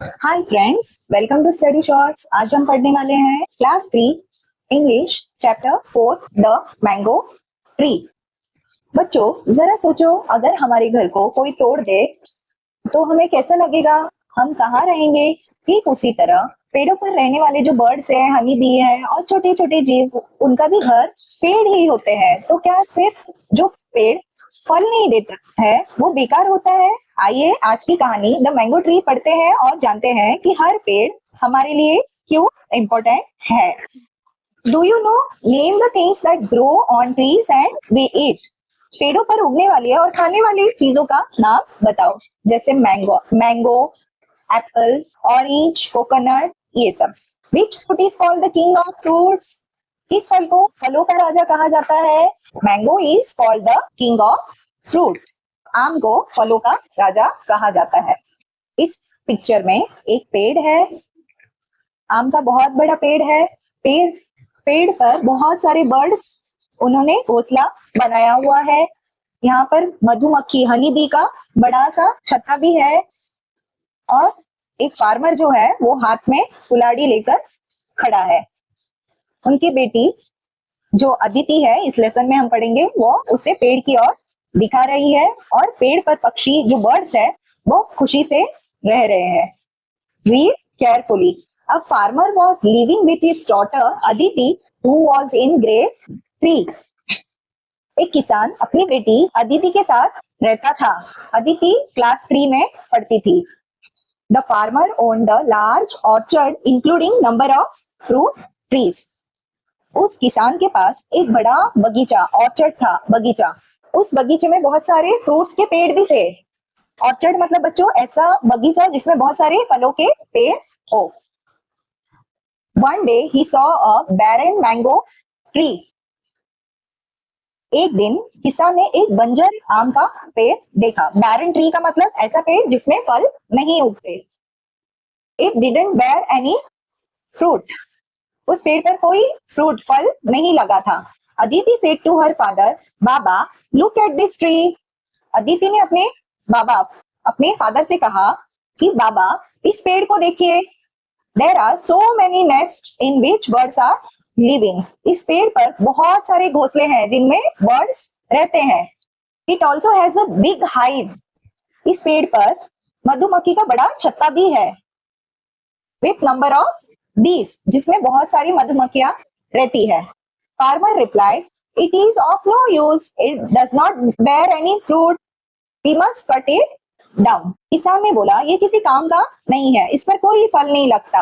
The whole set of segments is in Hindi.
Hi friends, welcome to study shorts. आज हम पढ़ने वाले हैं class 3 English chapter 4 the mango tree. बच्चों, जरा सोचो, अगर हमारे घर को कोई तोड़ दे तो हमें कैसा लगेगा? हम कहाँ रहेंगे? ठीक उसी तरह पेड़ों पर रहने वाले जो बर्ड्स हैं, हनी बी है और छोटे छोटे जीव, उनका भी घर पेड़ ही होते हैं। तो क्या सिर्फ जो पेड़ फल नहीं देता है वो बेकार होता है? आइए आज की कहानी द मैंगो ट्री पढ़ते हैं और जानते हैं कि हर पेड़ हमारे लिए क्यों इम्पोर्टेंट है। Do you know name the things that grow on trees and we eat? पेड़ों पर उगने वाली और खाने वाली चीजों का नाम बताओ। जैसे मैंगो, एप्पल, ऑरेंज, कोकोनट, ये सब। Which fruit is called the king of fruits? किस फल को फलों का राजा कहा जाता है? Mango is called the king of fruit. आम को फलों का राजा कहा जाता है। इस पिक्चर में एक पेड़ है, आम का बहुत बड़ा पेड़ है। पेड़ पर बहुत सारे बर्ड्स, उन्होंने घोंसला बनाया हुआ है। यहाँ पर मधुमक्खी हनी बी का बड़ा सा छत्ता भी है और एक फार्मर जो है वो हाथ में कुल्हाड़ी लेकर खड़ा है। उनकी बेटी जो अदिति है, इस लेसन में हम पढ़ेंगे, वो उसे पेड़ की ओर दिखा रही है और पेड़ पर पक्षी जो बर्ड्स है वो खुशी से रह रहे हैं। Read carefully. A farmer was living with his daughter Aditi, who was in grade 3. एक किसान अपनी बेटी अदिति के साथ रहता था। अदिति क्लास 3 में पढ़ती थी। The farmer owned a large orchard, including number of fruit trees. उस किसान के पास एक बड़ा बगीचा, ऑर्चर्ड था, बगीचा। उस बगीचे में बहुत सारे फ्रूट्स के पेड़ भी थे। ऑर्चर्ड मतलब बच्चों ऐसा बगीचा जिसमें बहुत सारे फलों के पेड़ हो। One day he saw a barren mango tree. एक दिन किसान ने एक बंजर आम का पेड़ देखा। barren tree का मतलब ऐसा पेड़ जिसमें फल नहीं उगते। It didn't bear any fruit. उस पेड़ पर कोई फल नहीं लगा था। Aditi said to her father, Baba, look at this tree. Aditi ने अपने फादर से कहा कि बाबा, इस पेड़ को देखिए। There are so many nests in which birds are living. इस पेड़ पर बहुत सारे घोंसले हैं जिनमें बर्ड्स रहते हैं। It also has a big hive. इस पेड़ पर मधुमक्खी का बड़ा छत्ता भी है। With number of bees, जिसमें बहुत सारी मधुमक्खियां रहती है। Farmer replied, it is of no use. It does not bear any fruit. We must cut it down. किसान ने बोला, ये किसी काम का नहीं है, इस पर कोई फल नहीं लगता,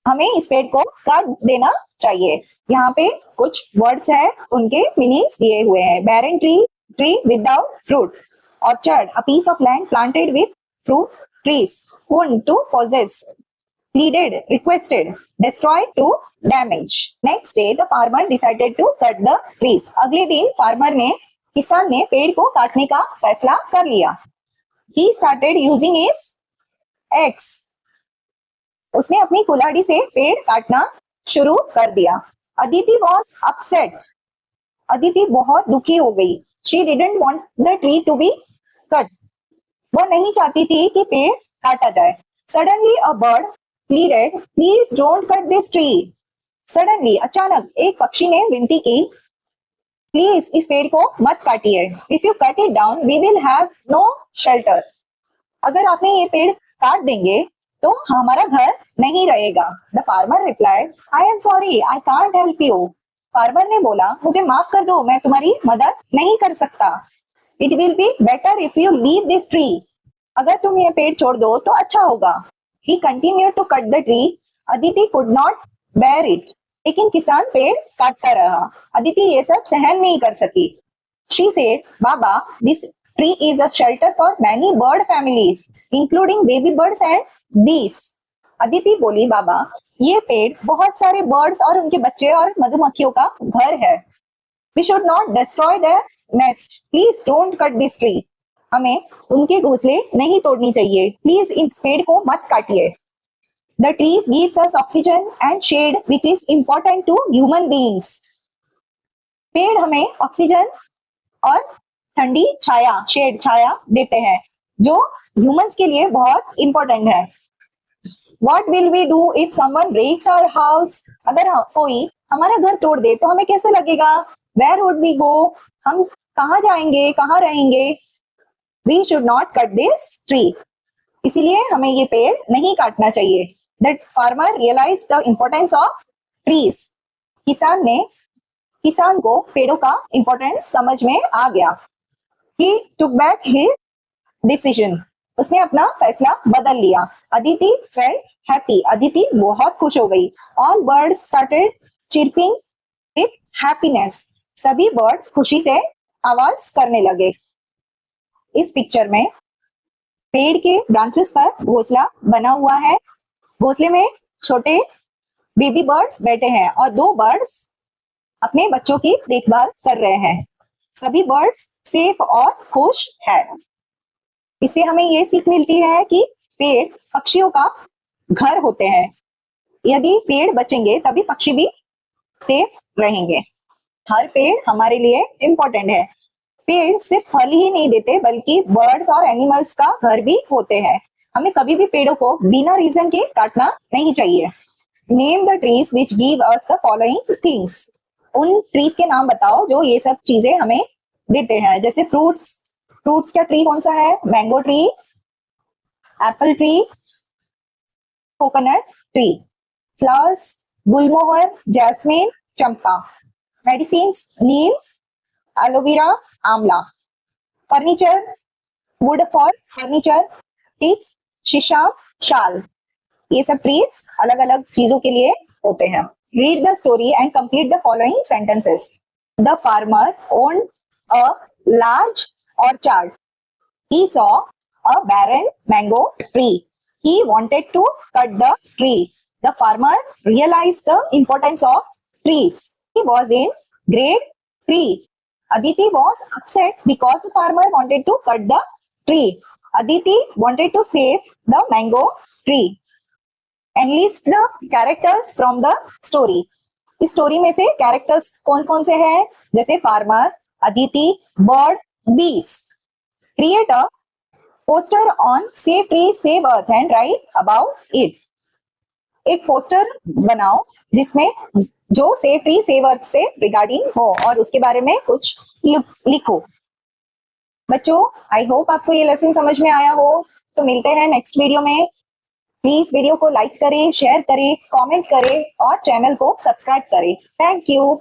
हमें इस पेड़ को काट देना चाहिए। यहाँ पे कुछ वर्ड्स हैं, उनके मीनिंग्स दिए हुए हैं। Barren tree without fruit. Orchard, a piece of land planted with fruit trees. Wood, to poses. Pleaded, requested. Destroy, to damage. Next day the farmer decided to cut the trees. अगले दिन किसान ने पेड़ को काटने का फैसला कर लिया। He started using his axe. उसने अपनी कुल्हाड़ी से पेड़ काटना शुरू कर दिया। Aditi was upset. अदिति बहुत दुखी हो गई। She didn't want the tree to be cut. वो नहीं चाहती थी कि पेड़ काटा जाए। Suddenly a bird pleaded, please don't cut this tree. Suddenly, अचानक एक पक्षी ने विनती की, प्लीज इस पेड़ को मत काटिए। If you cut it down we will have no shelter. अगर आपने ये पेड़ काट देंगे तो हमारा घर नहीं रहेगा। The farmer replied, I am sorry, I can't help you. Farmer ने बोला, मुझे माफ कर दो, मैं तुम्हारी मदद नहीं कर सकता। It will be better if you leave this tree. अगर तुम ये पेड़ छोड़ दो तो अच्छा होगा। He continued to cut the tree. Aditi could not bear it. लेकिन किसान पेड़ काटता रहा। अदिति ये सब सहन नहीं कर सकी। She said, Baba, this tree is a shelter for many bird families, including baby birds and bees. Aditi बोली, बाबा, ये पेड़ बहुत सारे बर्ड्स और उनके बच्चे और मधुमक्खियों का घर है। We should not destroy their nest. Please don't cut this tree. हमें उनके घोंसले नहीं तोड़नी चाहिए। प्लीज इस पेड़ को मत काटिए। The trees gives us oxygen and shade, which is important to human beings. पेड़ हमें ऑक्सीजन और ठंडी छाया, शेड, छाया देते हैं, जो ह्यूमंस के लिए बहुत इंपॉर्टेंट है। What will we do if someone breaks our house? अगर कोई हमारा घर तोड़ दे तो हमें कैसे लगेगा? Where would we go? हम कहाँ जाएंगे, कहाँ रहेंगे? We should not cut this tree. इसीलिए हमें ये पेड़ नहीं काटना चाहिए. That farmer realized the importance of trees. किसान को पेड़ों का इंपॉर्टेंस समझ में आ गया. He took back his decision. उसने अपना फैसला बदल लिया. Aditi felt happy. अदिति बहुत खुश हो गई. All birds started chirping with happiness. सभी बर्ड्स खुशी से आवाज करने लगे. इस पिक्चर में पेड़ के ब्रांचेस पर घोंसला बना हुआ है. घोंसले में छोटे बेबी बर्ड्स बैठे हैं और 2 बर्ड्स अपने बच्चों की देखभाल कर रहे हैं. सभी बर्ड्स सेफ और खुश है. इससे हमें ये सीख मिलती है कि पेड़ पक्षियों का घर होते हैं. यदि पेड़ बचेंगे तभी पक्षी भी सेफ रहेंगे. हर पेड़ हमारे लिए इम्पोर्टेंट है. पेड़ सिर्फ फल ही नहीं देते बल्कि बर्ड्स और एनिमल्स का घर भी होते हैं. हमें कभी भी पेड़ों को बिना रीजन के काटना नहीं चाहिए. Name the trees which give us the following things. उन ट्रीज के नाम बताओ जो ये सब चीजें हमें देते हैं. जैसे फ्रूट्स का ट्री कौन सा है? Mango tree, apple tree, coconut tree. Flowers gulmohar, jasmine, champa. Medicines neem, aloe vera, amla. Furniture wood for furniture, teak, sheesham, sal. ये सब ट्रीज अलग अलग चीजों के लिए होते हैं. Read the story and complete the following sentences. The farmer owned a large orchard. He saw a barren mango tree. He wanted to cut the tree. The farmer realized the importance of trees. He was in grade 3. Aditi was upset because the farmer wanted to cut the tree. Aditi wanted to save the mango tree. Enlist the characters from the story. इस स्टोरी में से कैरेक्टर्स कौन कौन से हैं? जैसे farmer, Aditi, bird, bees. Create a poster on Save Trees, Save Earth and write about it. एक पोस्टर बनाओ जिसमें जो सेव ट्री सेव अर्थ से रिगार्डिंग हो और उसके बारे में कुछ लिखो. बच्चों, आई होप आपको ये लेसन समझ में आया हो. तो मिलते हैं नेक्स्ट वीडियो में. प्लीज वीडियो को लाइक करें, शेयर करें, कमेंट करें और चैनल को सब्सक्राइब करें. Thank you.